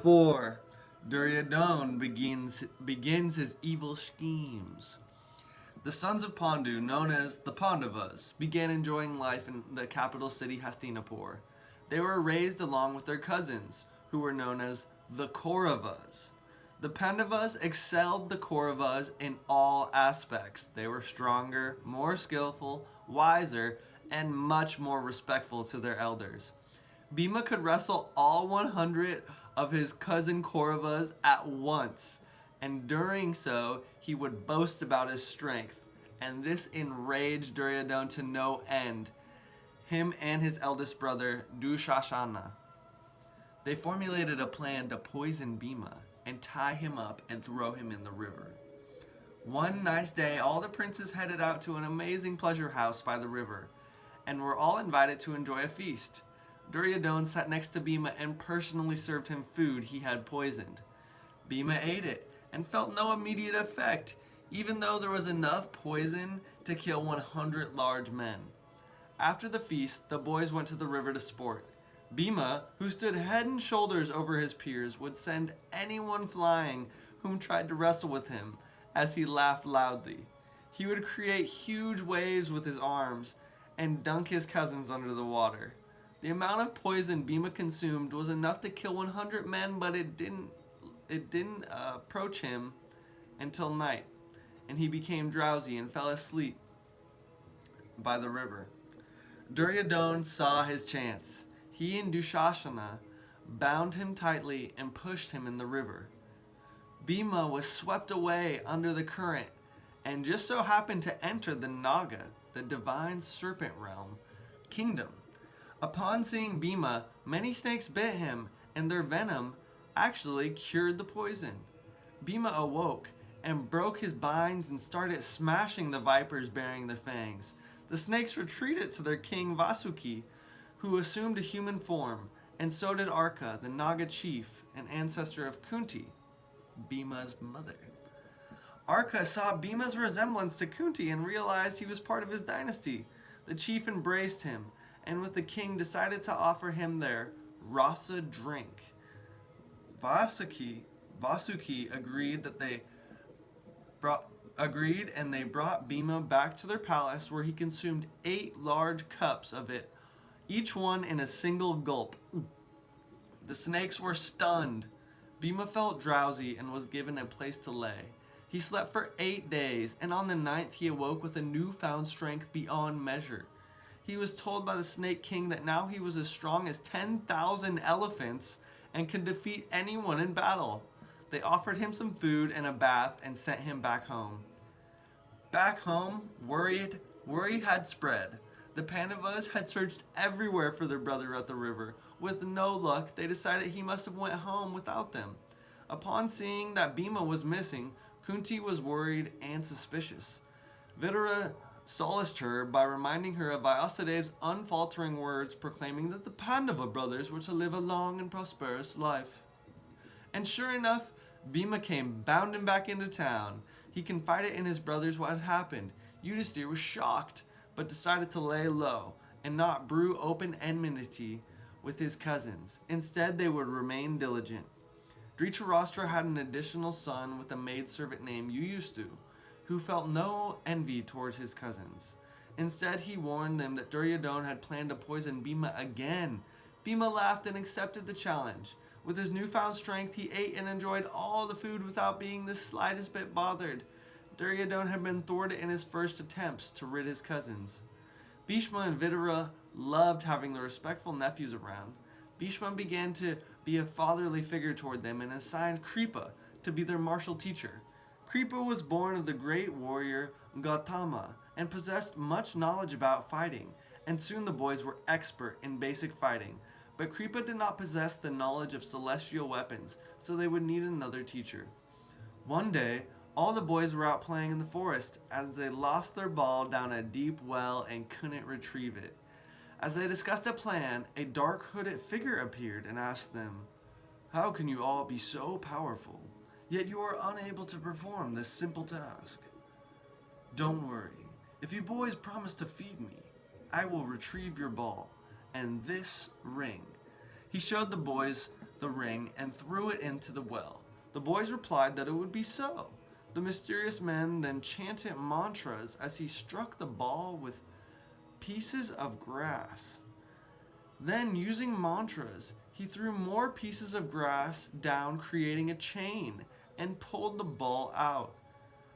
4. Duryodhana begins his evil schemes. The sons of Pandu, known as the Pandavas, began enjoying life in the capital city Hastinapur. They were raised along with their cousins, who were known as the Kauravas. The Pandavas excelled the Kauravas in all aspects. They were stronger, more skillful, wiser, and much more respectful to their elders. Bhima could wrestle all 100 of his cousin Kauravas at once, and during so, he would boast about his strength, and this enraged Duryodhana to no end, him and his eldest brother Dushashana. They formulated a plan to poison Bhima and tie him up and throw him in the river. One nice day, all the princes headed out to an amazing pleasure house by the river, and were all invited to enjoy a feast. Duryodhana sat next to Bhima and personally served him food he had poisoned. Bhima ate it and felt no immediate effect, even though there was enough poison to kill 100 large men. After the feast, the boys went to the river to sport. Bhima, who stood head and shoulders over his peers, would send anyone flying whom tried to wrestle with him, as he laughed loudly. He would create huge waves with his arms and dunk his cousins under the water. The amount of poison Bhima consumed was enough to kill 100 men, but it didn't approach him until night, and he became drowsy and fell asleep by the river. Duryodhana saw his chance. He and Dushashana bound him tightly and pushed him in the river. Bhima was swept away under the current and just so happened to enter the Naga, the divine serpent realm, kingdom. Upon seeing Bhima, many snakes bit him, and their venom actually cured the poison. Bhima awoke and broke his binds and started smashing the vipers bearing the fangs. The snakes retreated to their king Vasuki, who assumed a human form, and so did Arka, the Naga chief and ancestor of Kunti, Bhima's mother. Arka saw Bhima's resemblance to Kunti and realized he was part of his dynasty. The chief embraced him, and with the king decided to offer him their rasa drink. Vasuki agreed and they brought Bhima back to their palace, where he consumed 8 large cups of it, each one in a single gulp. The snakes were stunned. Bhima felt drowsy and was given a place to lay. He slept for 8 days, and on the 9th he awoke with a newfound strength beyond measure. He was told by the Snake King that now he was as strong as 10,000 elephants and could defeat anyone in battle. They offered him some food and a bath and sent him back home. Back home, worry had spread. The Pandavas had searched everywhere for their brother at the river. With no luck, they decided he must have went home without them. Upon seeing that Bhima was missing, Kunti was worried and suspicious. Vidura solaced her by reminding her of Vyasadev's unfaltering words proclaiming that the Pandava brothers were to live a long and prosperous life. And sure enough, Bhima came bounding back into town. He confided in his brothers what had happened. Yudhisthira was shocked, but decided to lay low and not brew open enmity with his cousins. Instead, they would remain diligent. Dhritarashtra had an additional son with a maidservant named Yuyustu, who felt no envy towards his cousins. Instead, he warned them that Duryodhana had planned to poison Bhima again. Bhima laughed and accepted the challenge. With his newfound strength, he ate and enjoyed all the food without being the slightest bit bothered. Duryodhana had been thwarted in his first attempts to rid his cousins. Bhishma and Vidura loved having their respectful nephews around. Bhishma began to be a fatherly figure toward them and assigned Kripa to be their martial teacher. Kripa was born of the great warrior Gautama and possessed much knowledge about fighting, and soon the boys were expert in basic fighting. But Kripa did not possess the knowledge of celestial weapons, so they would need another teacher. One day, all the boys were out playing in the forest as they lost their ball down a deep well and couldn't retrieve it. As they discussed a plan, a dark hooded figure appeared and asked them, "How can you all be so powerful, yet you are unable to perform this simple task?" "Don't worry. If you boys promise to feed me, I will retrieve your ball and this ring." He showed the boys the ring and threw it into the well. The boys replied that it would be so. The mysterious man then chanted mantras as he struck the ball with pieces of grass. Then, using mantras, he threw more pieces of grass down, creating a chain, and pulled the ball out.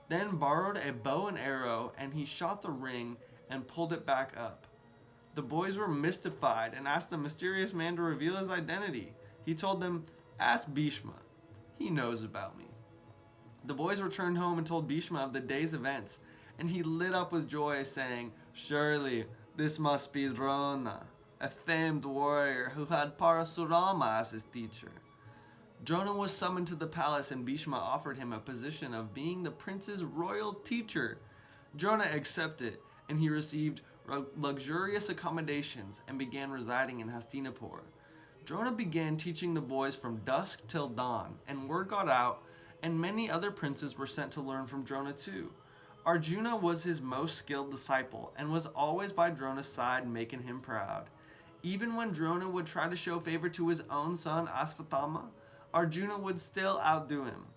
Then borrowed a bow and arrow, and he shot the ring and pulled it back up. The boys were mystified and asked the mysterious man to reveal his identity. He told them, "Ask Bhishma. He knows about me." The boys returned home and told Bhishma of the day's events, and he lit up with joy, saying, "Surely this must be Drona, a famed warrior who had Parasurama as his teacher." Drona was summoned to the palace, and Bhishma offered him a position of being the prince's royal teacher. Drona accepted, and he received luxurious accommodations and began residing in Hastinapur. Drona began teaching the boys from dusk till dawn, and word got out, and many other princes were sent to learn from Drona too. Arjuna was his most skilled disciple and was always by Drona's side, making him proud. Even when Drona would try to show favor to his own son Asvatthama, Arjuna would still outdo him.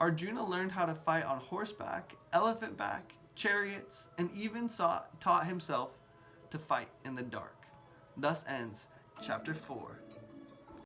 Arjuna learned how to fight on horseback, elephant back, chariots, and even taught himself to fight in the dark. Thus ends Chapter 4